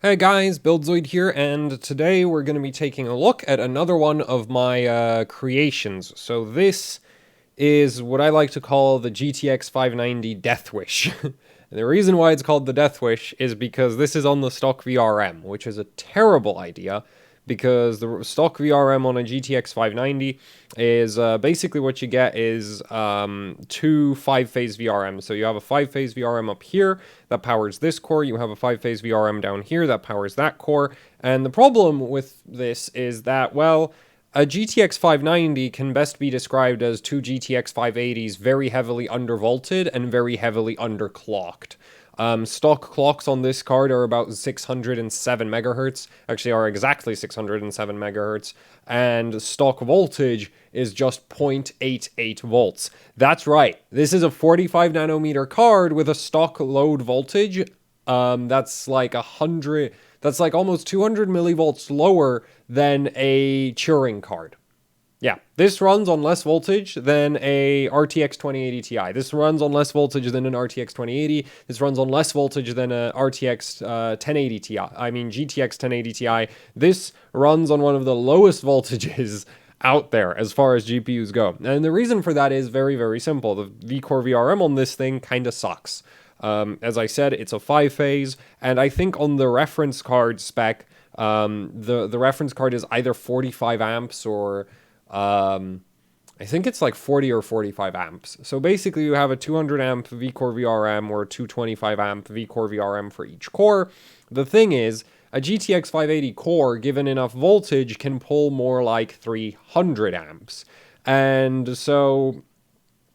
Hey guys, Buildzoid here, and today we're going to be taking a look at another one of my creations. So this is what I like to call the GTX 590 Deathwish. And the reason why it's called the Deathwish is because this is on the stock VRM, which is a terrible idea, because the stock VRM on a GTX 590 is basically what you get is two 5-phase VRMs. So you have a 5-phase VRM up here that powers this core, you have a 5-phase VRM down here that powers that core, and the problem with this is that, well, a GTX 590 can best be described as two GTX 580s very heavily undervolted and very heavily underclocked. Stock clocks on this card are about 607 megahertz, actually are exactly 607 megahertz, and stock voltage is just 0.88 volts. That's right, this is a 45 nanometer card with a stock load voltage that's like that's like almost 200 millivolts lower than a Turing card. Yeah, this runs on less voltage than a RTX 2080 Ti. This runs on less voltage than an RTX 2080. This runs on less voltage than a RTX 1080 Ti. I mean GTX 1080 Ti. This runs on one of the lowest voltages out there as far as GPUs go. And the reason for that is very, very simple. The V-Core VRM on this thing kind of sucks. As I said, it's a 5-phase, and I think on the reference card spec, the reference card is either 45 amps or I think it's like 40 or 45 amps. So basically you have a 200 amp V-Core VRM or 225 amp V-Core VRM for each core. The thing is, a GTX 580 core, given enough voltage, can pull more like 300 amps. And so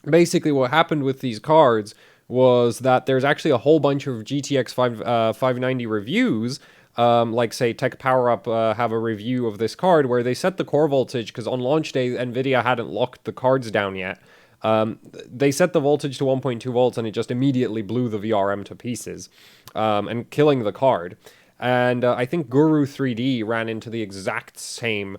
basically what happened with these cards was that there's actually a whole bunch of GTX 590 reviews, like say Tech Power Up have a review of this card where they set the core voltage, because on launch day Nvidia hadn't locked the cards down yet. They set the voltage to 1.2 volts and it just immediately blew the VRM to pieces, and killing the card. And I think Guru 3D ran into the exact same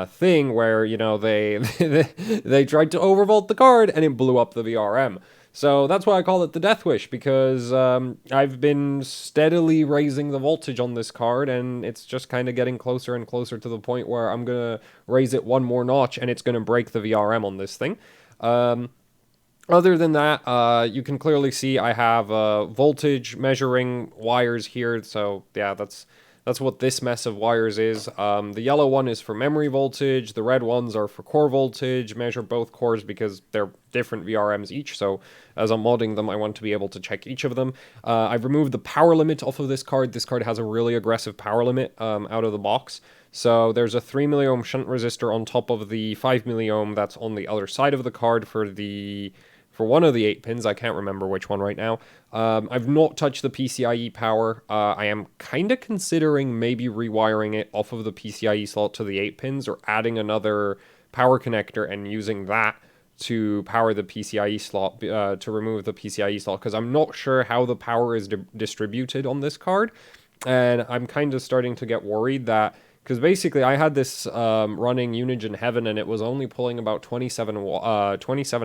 thing where, you know, they tried to overvolt the card and it blew up the VRM. So that's why I call it the Deathwish, because I've been steadily raising the voltage on this card, and it's just kind of getting closer and closer to the point where I'm going to raise it one more notch, and it's going to break the VRM on this thing. Other than that, you can clearly see I have voltage measuring wires here, so yeah, that's what this mess of wires is. The yellow one is for memory voltage, the red ones are for core voltage, measure both cores because they're different VRMs each, so as I'm modding them, I want to be able to check each of them. I've removed the power limit off of this card. This card has a really aggressive power limit out of the box. So there's a 3 milliohm shunt resistor on top of the 5 milliohm that's on the other side of the card for one of the 8 pins. I can't remember which one right now. I've not touched the PCIe power. I am kind of considering maybe rewiring it off of the PCIe slot to the 8 pins, or adding another power connector and using that to power the PCIe slot, to remove the PCIe slot, because I'm not sure how the power is distributed on this card. And I'm kind of starting to get worried that, because basically I had this running Unigine Heaven, and it was only pulling about 27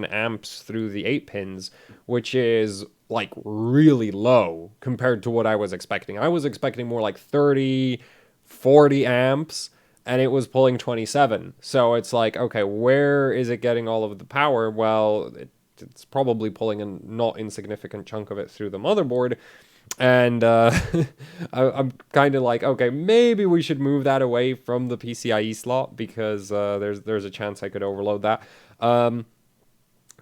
amps through the 8 pins, which is like really low compared to what I was expecting. I was expecting more like 30, 40 amps, and it was pulling 27. So it's like, okay, where is it getting all of the power? Well, it's probably pulling a not insignificant chunk of it through the motherboard. And I'm kind of like, okay, maybe we should move that away from the PCIe slot, because there's a chance I could overload that.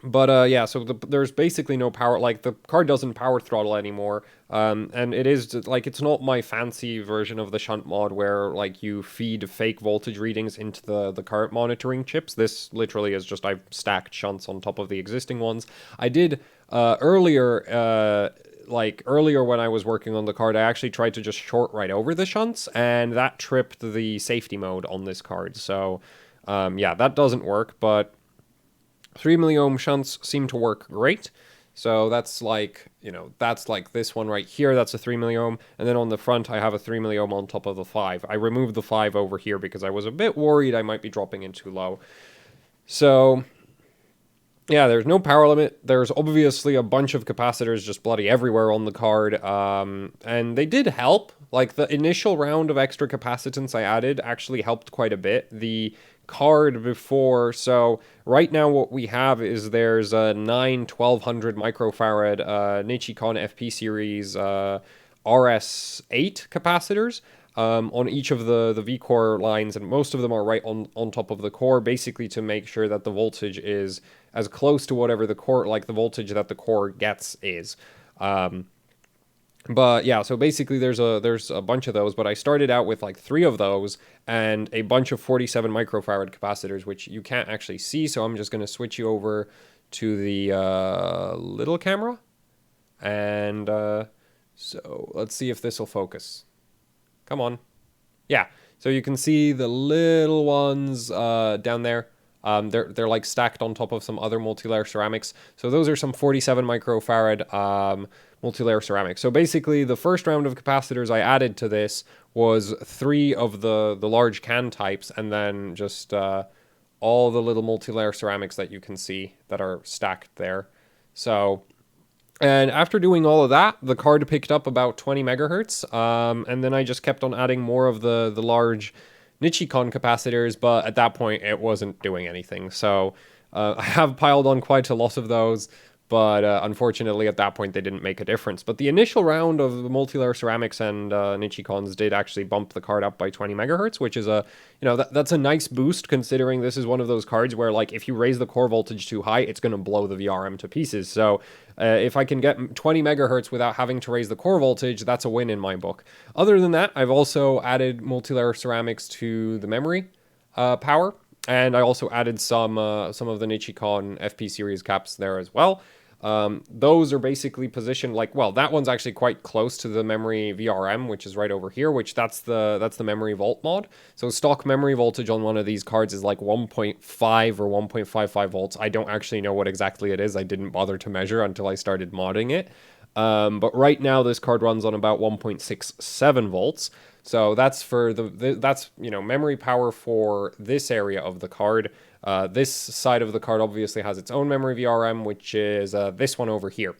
But yeah, so there's basically no power, like the card doesn't power throttle anymore. And it is like, it's not my fancy version of the shunt mod where like you feed fake voltage readings into the current monitoring chips. This literally is just, I've stacked shunts on top of the existing ones. I did earlier when I was working on the card, I actually tried to just short right over the shunts, and that tripped the safety mode on this card. So yeah, that doesn't work, but 3 milliohm shunts seem to work great. So that's like, you know, that's like this one right here, that's a 3 milliohm, and then on the front I have a 3 milliohm on top of the 5. I removed the 5 over here because I was a bit worried I might be dropping in too low. So Yeah, there's no power limit. There's obviously a bunch of capacitors just bloody everywhere on the card, and they did help. Like, the initial round of extra capacitance I added actually helped quite a bit. The card before, so right now what we have is there's a 1200 microfarad Nichicon FP series RS8 capacitors on each of the V-core lines, and most of them are right on top of the core, basically to make sure that the voltage is as close to whatever the core, like the voltage that the core gets is. But yeah, so basically there's a bunch of those, but I started out with like 3 of those and a bunch of 47 microfarad capacitors, which you can't actually see, so I'm just going to switch you over to the little camera. And so let's see if this will focus. Come on. Yeah, so you can see the little ones down there. They're like stacked on top of some other multi-layer ceramics. So those are some 47 microfarad multi-layer ceramics. So basically, the first round of capacitors I added to this was 3 of the large can types, and then just all the little multi-layer ceramics that you can see that are stacked there. So, and after doing all of that, the card picked up about 20 megahertz, and then I just kept on adding more of the large Nichicon capacitors, but at that point it wasn't doing anything. So I have piled on quite a lot of those, but unfortunately at that point they didn't make a difference. But the initial round of the multi-layer ceramics and Nichicons did actually bump the card up by 20 megahertz, which is a, that's a nice boost, considering this is one of those cards where, like, if you raise the core voltage too high, it's going to blow the VRM to pieces. So if I can get 20 megahertz without having to raise the core voltage, that's a win in my book. Other than that, I've also added multi-layer ceramics to the memory power, and I also added some of the Nichicon FP series caps there as well. Those are basically positioned like, well, that one's actually quite close to the memory VRM, which is right over here, which that's the memory volt mod. So stock memory voltage on one of these cards is like 1.5 or 1.55 volts. I don't actually know what exactly it is. I didn't bother to measure until I started modding it. But right now this card runs on about 1.67 volts. So that's for that's memory power for this area of the card. This side of the card obviously has its own memory VRM, which is this one over here.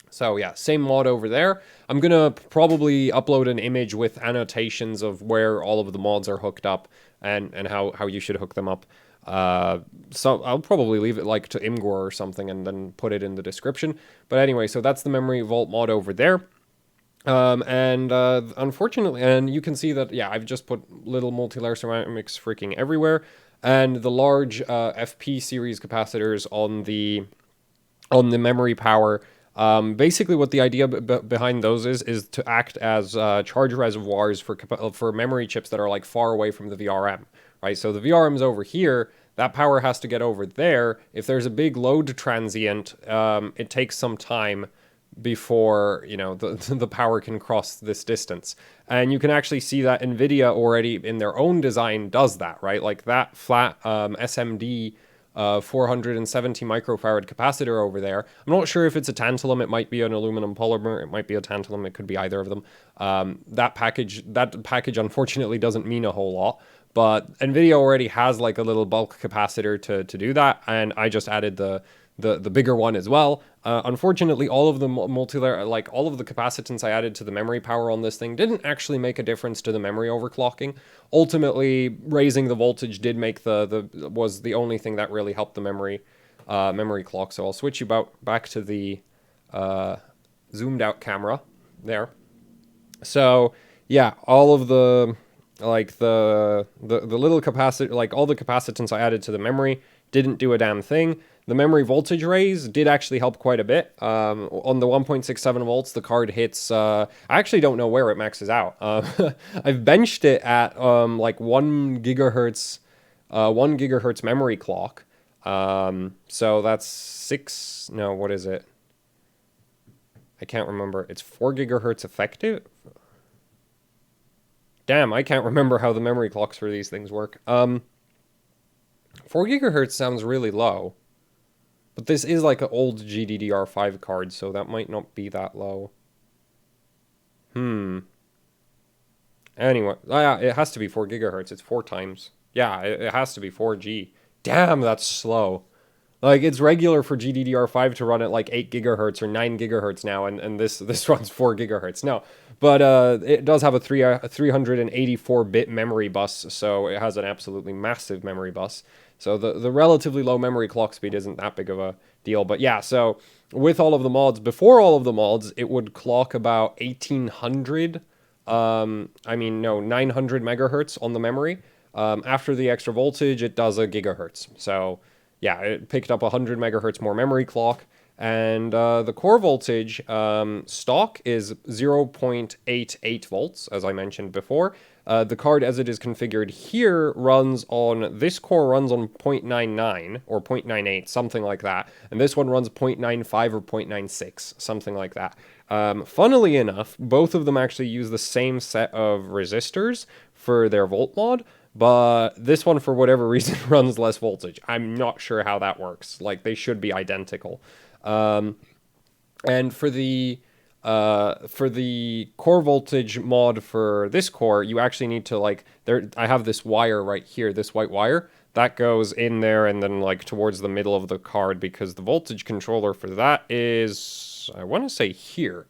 So yeah, same mod over there. I'm gonna probably upload an image with annotations of where all of the mods are hooked up and how you should hook them up. So I'll probably leave it like to Imgur or something and then put it in the description. But anyway, so that's the memory vault mod over there. Unfortunately, and you can see that, yeah, I've just put little multi-layer ceramics freaking everywhere, and the large FP series capacitors on the memory power. Basically, what the idea behind those is to act as charge reservoirs for memory chips that are like far away from the VRM, right? So the VRM's over here. That power has to get over there. If there's a big load transient, it takes some time before the power can cross this distance. And you can actually see that NVIDIA already in their own design does that, right? Like that flat SMD 470 microfarad capacitor over there. I'm not sure if it's a tantalum. It might be an aluminum polymer. It might be a tantalum. It could be either of them. That package unfortunately doesn't mean a whole lot. But NVIDIA already has like a little bulk capacitor to do that, and I just added the bigger one as well. Unfortunately, all of the multi-layer, like all of the capacitance I added to the memory power on this thing didn't actually make a difference to the memory overclocking. Ultimately, raising the voltage did make was the only thing that really helped the memory clock. So I'll switch you back to the zoomed out camera there. So yeah, all of the little capacitor, like all the capacitance I added to the memory didn't do a damn thing. The memory voltage raise did actually help quite a bit. On the 1.67 volts, the card hits, I actually don't know where it maxes out. I've benched it at like 1 gigahertz memory clock. So that's what is it? I can't remember. It's 4 gigahertz effective. Damn, I can't remember how the memory clocks for these things work. 4 gigahertz sounds really low. But this is like an old GDDR5 card, so that might not be that low. Anyway, yeah, it has to be 4 gigahertz. It's 4 times. Yeah, it has to be 4G. Damn, that's slow. Like, it's regular for GDDR5 to run at like 8 gigahertz or 9 gigahertz now, and this runs 4 gigahertz. No, but it does have a 384-bit memory bus, so it has an absolutely massive memory bus. So the relatively low memory clock speed isn't that big of a deal. But yeah, so with all of the mods, before all of the mods, it would clock about 1800, I mean, no, 900 megahertz on the memory. After the extra voltage, it does a gigahertz. So yeah, it picked up 100 megahertz more memory clock. And the core voltage stock is 0.88 volts, as I mentioned before. The card, as it is configured here, this core runs on 0.99 or 0.98, something like that. And this one runs 0.95 or 0.96, something like that. Funnily enough, both of them actually use the same set of resistors for their volt mod, but this one, for whatever reason, runs less voltage. I'm not sure how that works. Like, they should be identical. And for the core voltage mod for this core, you actually need to, like, I have this wire right here, this white wire, that goes in there and then, like, towards the middle of the card, because the voltage controller for that is, I want to say here,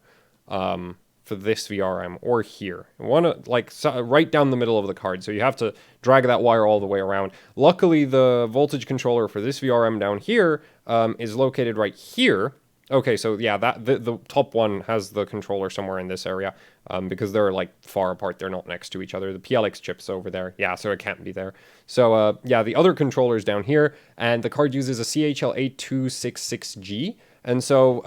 for this VRM, or here. I want to, like, right down the middle of the card, so you have to drag that wire all the way around. Luckily, the voltage controller for this VRM down here is located right here. Okay, so yeah, the top one has the controller somewhere in this area, because they're, like, far apart. They're not next to each other. The PLX chip's over there. Yeah, so it can't be there. So yeah, the other controller's down here, and the card uses a CHL8266G. And so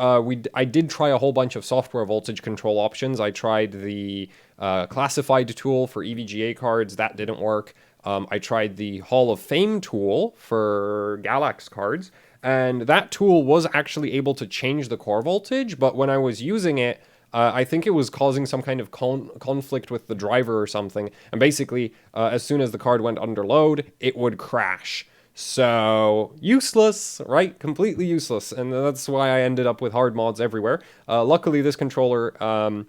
I did try a whole bunch of software voltage control options. I tried the classified tool for EVGA cards. That didn't work. I tried the Hall of Fame tool for Galax cards. And that tool was actually able to change the core voltage. But when I was using it, I think it was causing some kind of conflict with the driver or something. And basically, as soon as the card went under load, it would crash. So, useless, right? Completely useless. And that's why I ended up with hard mods everywhere. Luckily, this controller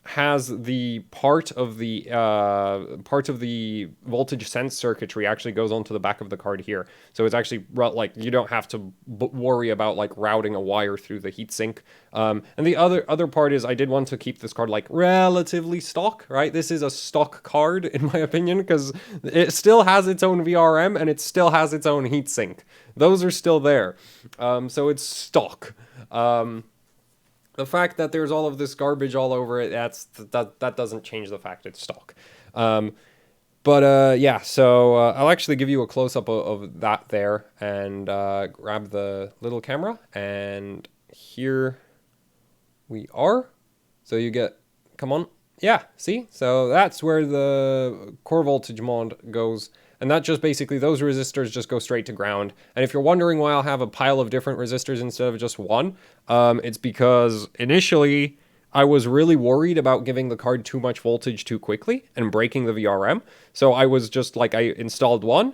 has the part of the voltage sense circuitry actually goes onto the back of the card here. So it's actually, like, you don't have to worry about, like, routing a wire through the heatsink. And the other part is I did want to keep this card, like, relatively stock, right? This is a stock card, in my opinion, because it still has its own VRM and it still has its own heatsink. Those are still there. So it's stock. The fact that there's all of this garbage all over it, that doesn't change the fact it's stock. Yeah, so I'll actually give you a close-up of that there, and grab the little camera, and here we are. So you get, come on, yeah, see? So that's where the core voltage mod goes. And that just basically, those resistors just go straight to ground. And if you're wondering why I'll have a pile of different resistors instead of just one, it's because initially I was really worried about giving the card too much voltage too quickly and breaking the VRM. So I was just like, I installed one,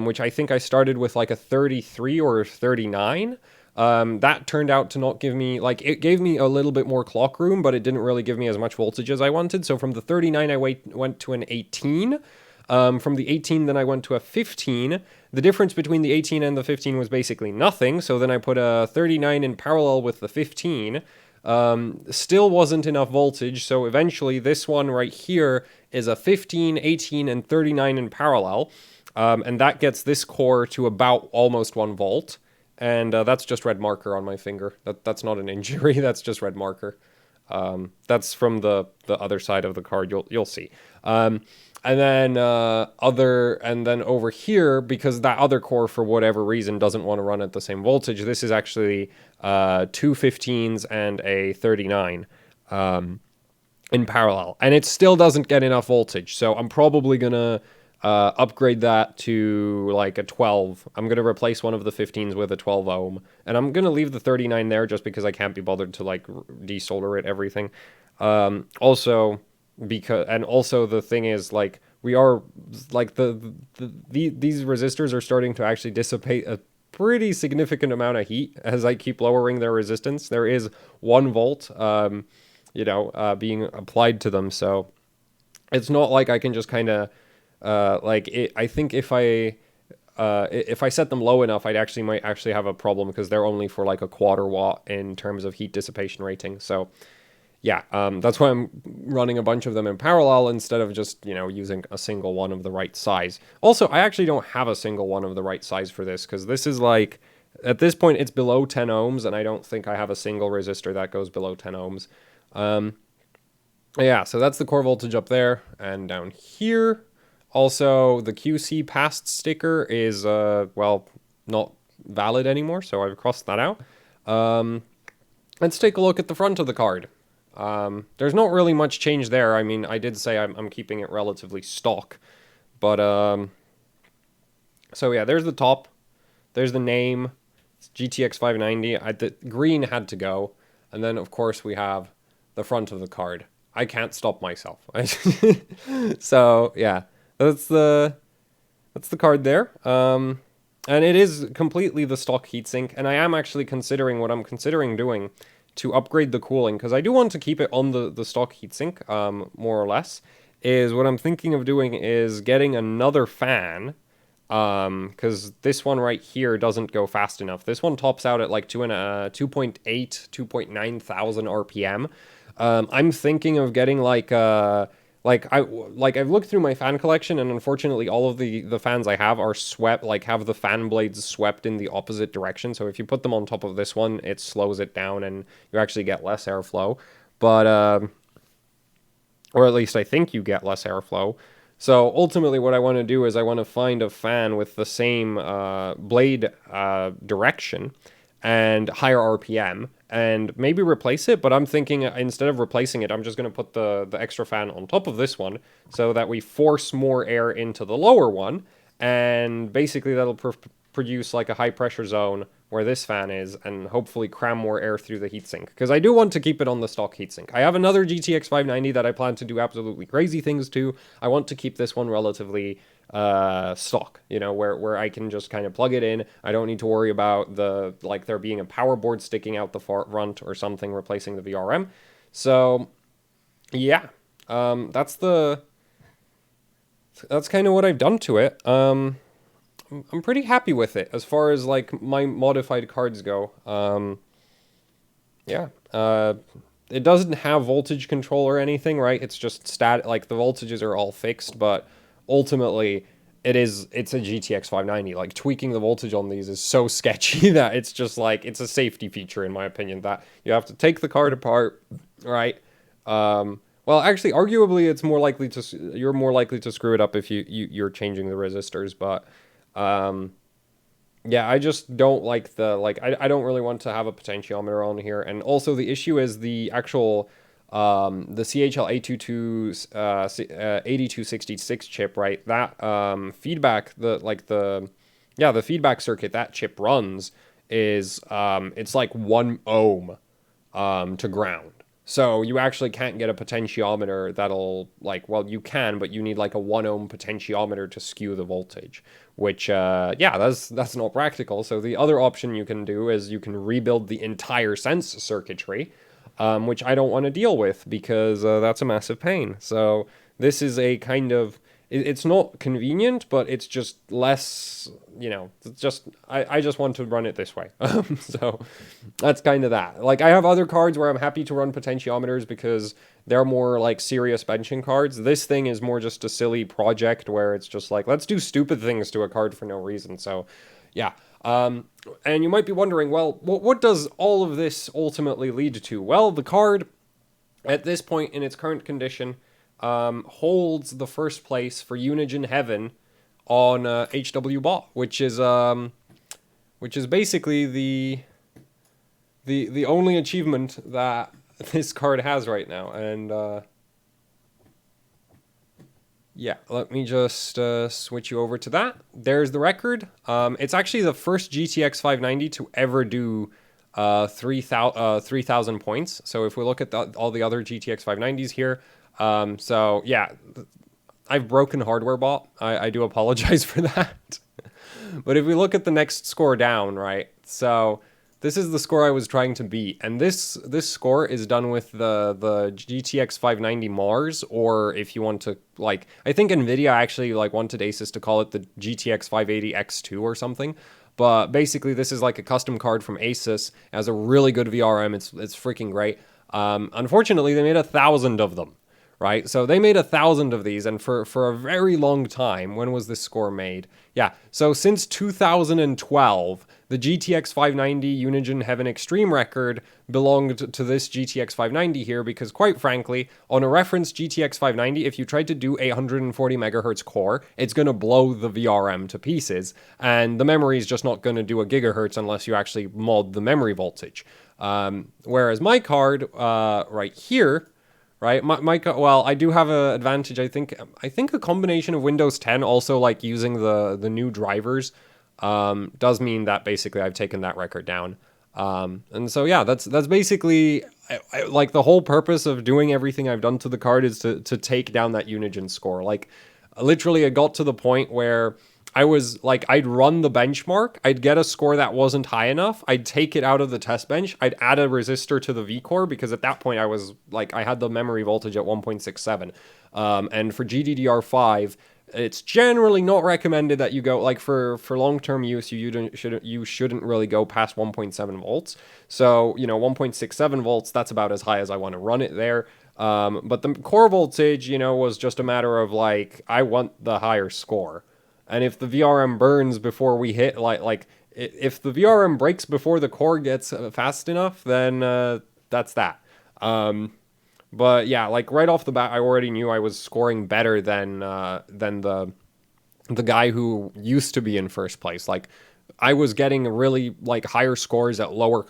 which I think I started with like a 33 or 39. That turned out to not give me, like, it gave me a little bit more clock room, but it didn't really give me as much voltage as I wanted. So from the 39, I went to an 18. From the 18, then I went to a 15. The difference between the 18 and the 15 was basically nothing, so then I put a 39 in parallel with the 15. Still wasn't enough voltage, so eventually this one right here is a 15, 18, and 39 in parallel, and that gets this core to about almost 1 volt, and that's just red marker on my finger. That's not an injury, that's just red marker. That's from the other side of the card, you'll see. And then over here, because that other core for whatever reason doesn't want to run at the same voltage, this is actually 2 15s and a 39 in parallel, and it still doesn't get enough voltage. So I'm probably gonna upgrade that to like a 12. I'm gonna replace one of the 15s with a 12 ohm, and I'm gonna leave the 39 there just because I can't be bothered to like desolder it everything. Also the thing is, like, we are like these resistors are starting to actually dissipate a pretty significant amount of heat as I keep lowering their resistance. There is 1 volt being applied to them, so it's not like I can just kind of I think if I if I set them low enough, might actually have a problem because they're only for like a quarter watt in terms of heat dissipation rating. So yeah, that's why I'm running a bunch of them in parallel instead of just, using a single one of the right size. Also, I actually don't have a single one of the right size for this because this is like, at this point, it's below 10 ohms, and I don't think I have a single resistor that goes below 10 ohms. Yeah, so that's the core voltage up there, and down here, also, the QC past sticker is, well, not valid anymore, so I've crossed that out. Let's take a look at the front of the card. There's not really much change there. I mean, I did say I'm keeping it relatively stock, but, so yeah, there's the top, there's the name, it's GTX 590, the green had to go, and then, of course, we have the front of the card. I can't stop myself. So, yeah, that's the card there. And it is completely the stock heatsink, and I am actually considering what I'm considering doing to upgrade the cooling, because I do want to keep it on the stock heatsink, more or less, is what I'm thinking of doing is getting another fan, because this one right here doesn't go fast enough. This one tops out at like 2.8, 2.9 thousand RPM. I'm thinking of getting I've looked through my fan collection, and unfortunately all of the fans I have are swept, have the fan blades swept in the opposite direction. So if you put them on top of this one, it slows it down and you actually get less airflow. But, or at least I think you get less airflow. So ultimately what I want to do is I want to find a fan with the same blade direction and higher RPM, and maybe replace it, but I'm thinking instead of replacing it, I'm just going to put the extra fan on top of this one so that we force more air into the lower one, and basically that'll produce like a high pressure zone where this fan is, and hopefully cram more air through the heatsink, because I do want to keep it on the stock heatsink. I have another GTX 590 that I plan to do absolutely crazy things to. I want to keep this one relatively stock, where I can just kind of plug it in. I don't need to worry about there being a power board sticking out the front or something replacing the VRM. So yeah, that's kind of what I've done to it. I'm pretty happy with it as far as like my modified cards go. Yeah, it doesn't have voltage control or anything, right? It's just like the voltages are all fixed, but ultimately it's a GTX 590. Like, tweaking the voltage on these is so sketchy that it's just like, it's a safety feature in my opinion, that you have to take the card apart, right? Well, actually, arguably, you're more likely to screw it up if you're changing the resistors, but yeah, I just don't like I don't really want to have a potentiometer on here. And also the issue is the actual the CHL 8266 chip, right? That feedback, the feedback circuit that chip runs is it's like 1 ohm to ground. So you actually can't get a potentiometer that'll you can, but you need like a 1 ohm potentiometer to skew the voltage, which that's not practical. So the other option you can do is you can rebuild the entire sense circuitry, which I don't want to deal with because that's a massive pain. So this is a kind of, it's not convenient, but it's just less, I just want to run it this way. So that's kind of that. Like, I have other cards where I'm happy to run potentiometers because they're more like serious benching cards. This thing is more just a silly project where it's just like, let's do stupid things to a card for no reason. So yeah. And you might be wondering, well, what does all of this ultimately lead to? Well, the card, at this point in its current condition, holds the first place for Unigen Heaven on HWBot, which is basically the only achievement that this card has right now. And yeah, let me just switch you over to that. There's the record. It's actually the first GTX 590 to ever do 3,000 points. So if we look at all the other GTX 590s here, so yeah, I've broken hardware bot. I do apologize for that. But if we look at the next score down, right? So this is the score I was trying to beat, and this score is done with the GTX 590 Mars, or if you want to, like, I think Nvidia actually like wanted Asus to call it the GTX 580 X2 or something. But basically, this is like a custom card from Asus. It has a really good VRM. It's freaking great. Unfortunately, they made 1,000 of them, right? So they made 1,000 of these, and for a very long time. When was this score made? Yeah, so since 2012, the GTX 590 Unigine Heaven Extreme record belonged to this GTX 590 here, because quite frankly, on a reference GTX 590, if you tried to do 840 megahertz core, it's going to blow the VRM to pieces, and the memory is just not going to do a gigahertz unless you actually mod the memory voltage. Whereas my card, right here, right? Well, I do have an advantage. I think a combination of Windows 10 also like using the new drivers does mean that basically I've taken that record down. And so yeah, that's basically like the whole purpose of doing everything I've done to the card is to take down that Unigine score. Like literally, it got to the point where I was like, I'd run the benchmark, I'd get a score that wasn't high enough, I'd take it out of the test bench, I'd add a resistor to the V-core, because at that point I was like, I had the memory voltage at 1.67. And for GDDR5, it's generally not recommended that you go, like for long-term use, you shouldn't really go past 1.7 volts. So, 1.67 volts, that's about as high as I want to run it there. But the core voltage, was just a matter of like, I want the higher score. And if the VRM burns before we hit, if the VRM breaks before the core gets fast enough, then that's that. But yeah, like right off the bat, I already knew I was scoring better than the guy who used to be in first place. Like I was getting really like higher scores at lower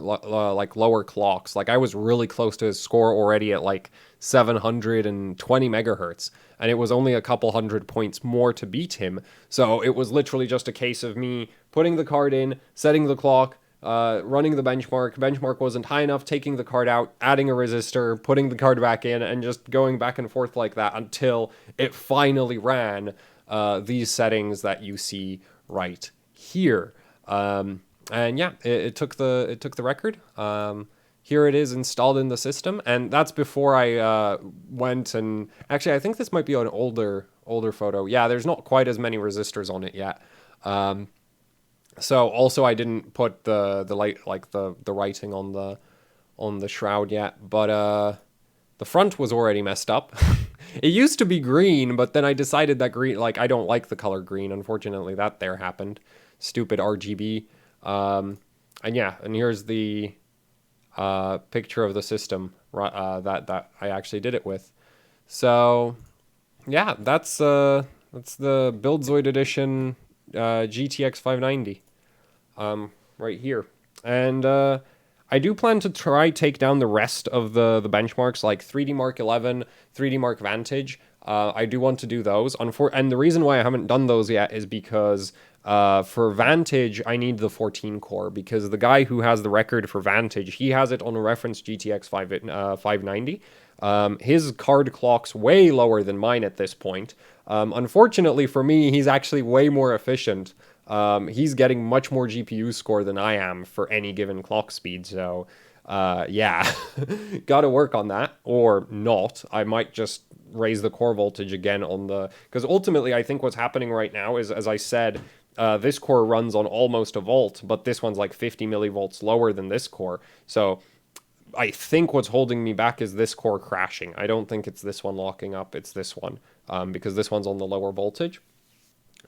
clocks. Like I was really close to his score already at like 720 megahertz, and it was only a couple hundred points more to beat him. So it was literally just a case of me putting the card in, setting the clock, running the benchmark. Benchmark wasn't high enough, taking the card out, adding a resistor, putting the card back in, and just going back and forth like that until it finally ran these settings that you see right here. And yeah, it took the record. Here it is installed in the system, and that's before I went and actually I think this might be an older photo. Yeah, there's not quite as many resistors on it yet. So also I didn't put the light, like the writing on the shroud yet, but the front was already messed up. It used to be green, but then I decided that green, like I don't like the color green. Unfortunately, that there happened. Stupid RGB. And yeah, and here's the picture of the system that I actually did it with. So yeah, that's the Buildzoid edition GTX 590 right here. And I do plan to try take down the rest of the benchmarks, like 3D Mark 11, 3D Mark Vantage. I do want to do those. And the reason why I haven't done those yet is because for Vantage, I need the 14 core, because the guy who has the record for Vantage, he has it on a reference GTX 590. His card clock's way lower than mine at this point. Unfortunately for me, he's actually way more efficient. He's getting much more GPU score than I am for any given clock speed, so yeah, gotta work on that, or not. I might just raise the core voltage again on because ultimately I think what's happening right now is, as I said, this core runs on almost a volt, but this one's like 50 millivolts lower than this core, so I think what's holding me back is this core crashing. I don't think it's this one locking up, it's this one, because this one's on the lower voltage.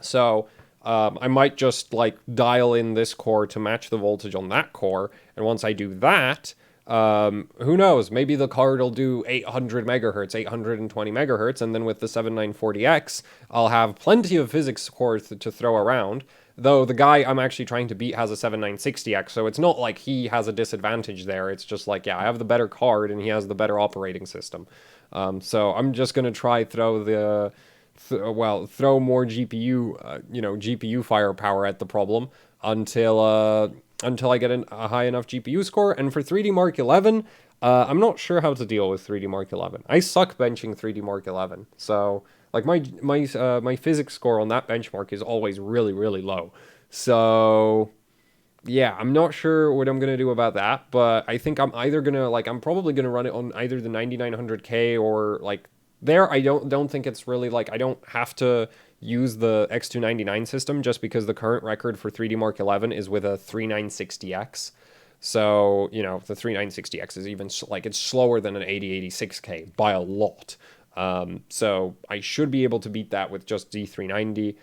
So I might just like dial in this core to match the voltage on that core, and once I do that, who knows, maybe the card will do 800 megahertz, 820 megahertz, and then with the 7940X, I'll have plenty of physics cores to throw around. Though the guy I'm actually trying to beat has a 7960X, so it's not like he has a disadvantage there. It's just like, yeah, I have the better card and he has the better operating system. So I'm just going to try throw throw more GPU, GPU firepower at the problem until I get a high enough GPU score. And for 3D Mark 11, I'm not sure how to deal with 3D Mark 11. I suck benching 3D Mark 11, so like my physics score on that benchmark is always really, really low. So yeah, I'm not sure what I'm gonna do about that, but I think I'm either gonna like I'm probably gonna run it on either the 9900K or like there. I don't think it's really like I don't have to use the X299 system just because the current record for 3D Mark 11 is with a 3960X. So, you know, the 3960X is even like it's slower than an 8086K by a lot. So I should be able to beat that with just D390.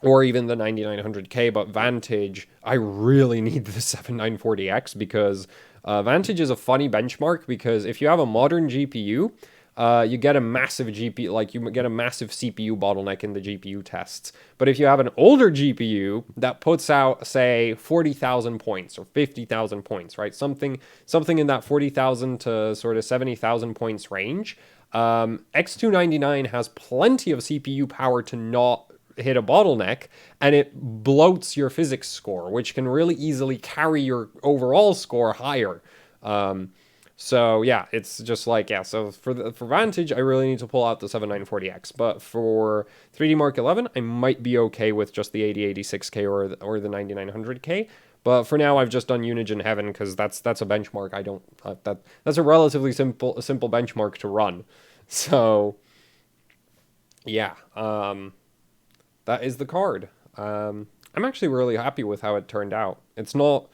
Or even the 9900K, but Vantage, I really need the 7940X because Vantage is a funny benchmark because if you have a modern GPU, you get a massive GPU, like you get a massive CPU bottleneck in the GPU tests. But if you have an older GPU that puts out, say, 40,000 points or 50,000 points, right? Something in that 40,000 to sort of 70,000 points range, X299 has plenty of CPU power to not hit a bottleneck, and it bloats your physics score, which can really easily carry your overall score higher. So yeah, it's just like, yeah, so for Vantage, I really need to pull out the 7940X, but for 3D Mark 11, I might be okay with just the 8086K or the 9900K. But for now, I've just done Unigine Heaven because that's a benchmark. I don't that's a relatively simple benchmark to run. So yeah, that is the card. I'm actually really happy with how it turned out. It's not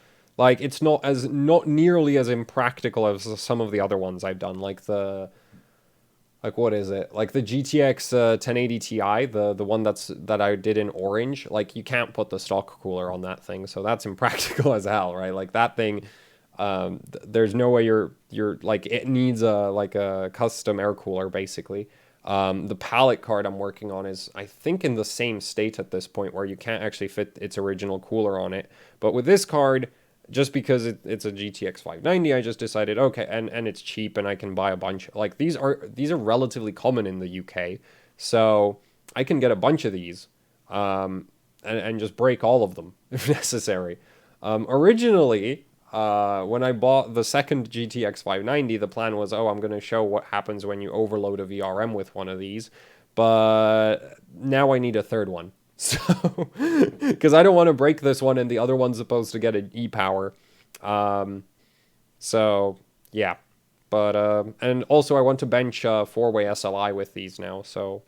nearly as impractical as some of the other ones I've done, like what is it? Like the GTX 1080 Ti, the one that I did in orange. Like you can't put the stock cooler on that thing, so that's impractical as hell, right? Like that thing, there's no way you're like it needs a custom air cooler basically. The palette card I'm working on is, I think, in the same state at this point where you can't actually fit its original cooler on it. But with this card, just because it's a GTX 590, I just decided, okay, and it's cheap and I can buy a bunch. Like these are relatively common in the UK, so I can get a bunch of these, and just break all of them if necessary. Originally, when I bought the second GTX 590, the plan was, oh, I'm going to show what happens when you overload a VRM with one of these. But now I need a third one. So, because I don't want to break this one and the other one's supposed to get an e-power. So, yeah. But, and also I want to bench 4-way SLI with these now. So,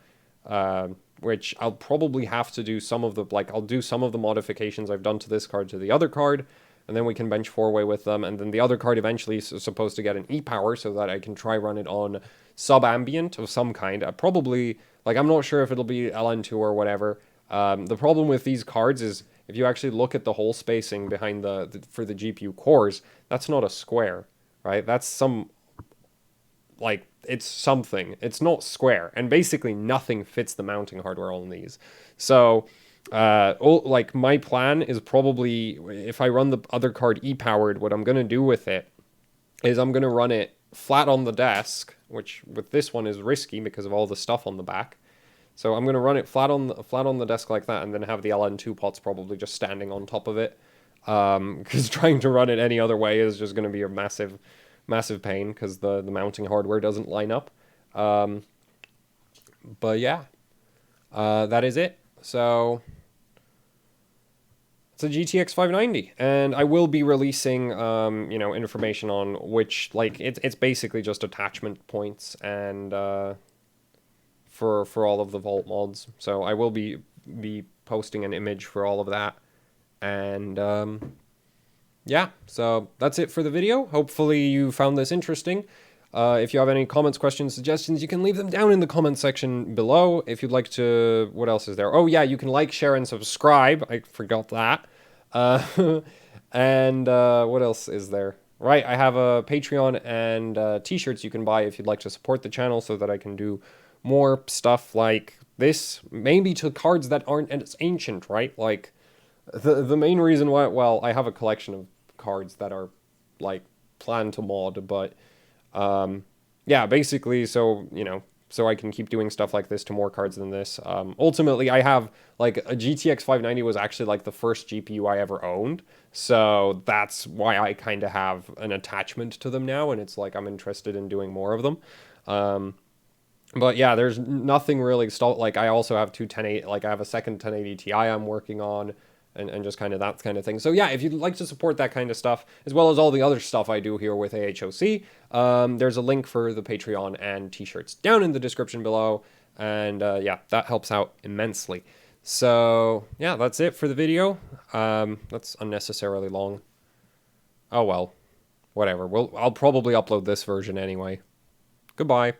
which I'll probably have to do some of the, like, I'll do some of the modifications I've done to this card to the other card, and then we can bench 4-way with them, and then the other card eventually is supposed to get an e-power so that I can try run it on sub-ambient of some kind. Probably, like, I'm not sure if it'll be LN2 or whatever. The problem with these cards is if you actually look at the hole spacing behind for the GPU cores, that's not a square, right? That's some, like, it's something. It's not square, and basically nothing fits the mounting hardware on these. So, like my plan is probably if I run the other card e-powered, what I'm gonna do with it is I'm gonna run it flat on the desk, which with this one is risky because of all the stuff on the back. So I'm gonna run it flat on the desk like that, and then have the LN2 pots probably just standing on top of it. Because trying to run it any other way is just gonna be a massive pain because the mounting hardware doesn't line up. But yeah, that is it. So it's a GTX 590, and I will be releasing, information on which, like, it's basically just attachment points and for all of the Vault mods. So I will be posting an image for all of that, and yeah. So that's it for the video. Hopefully you found this interesting. If you have any comments, questions, suggestions, you can leave them down in the comment section below. If you'd like to, what else is there? Oh yeah, you can like, share, and subscribe. I forgot that. And what else is there? Right, I have a Patreon and t-shirts you can buy if you'd like to support the channel so that I can do more stuff like this. Maybe to cards that aren't as ancient, right? Like, the main reason why, well, I have a collection of cards that are, like, planned to mod, but yeah, basically, so, so I can keep doing stuff like this to more cards than this. Ultimately, I have, like, a GTX 590 was actually, like, the first GPU I ever owned, so that's why I kind of have an attachment to them now, and it's like I'm interested in doing more of them. But yeah, there's nothing really like, I also have two 1080, like, I have a second 1080 Ti I'm working on, and just kind of that kind of thing. So yeah, if you'd like to support that kind of stuff, as well as all the other stuff I do here with AHOC, there's a link for the Patreon and t-shirts down in the description below. And yeah, that helps out immensely. So yeah, that's it for the video. That's unnecessarily long. Oh well, whatever. I'll probably upload this version anyway. Goodbye.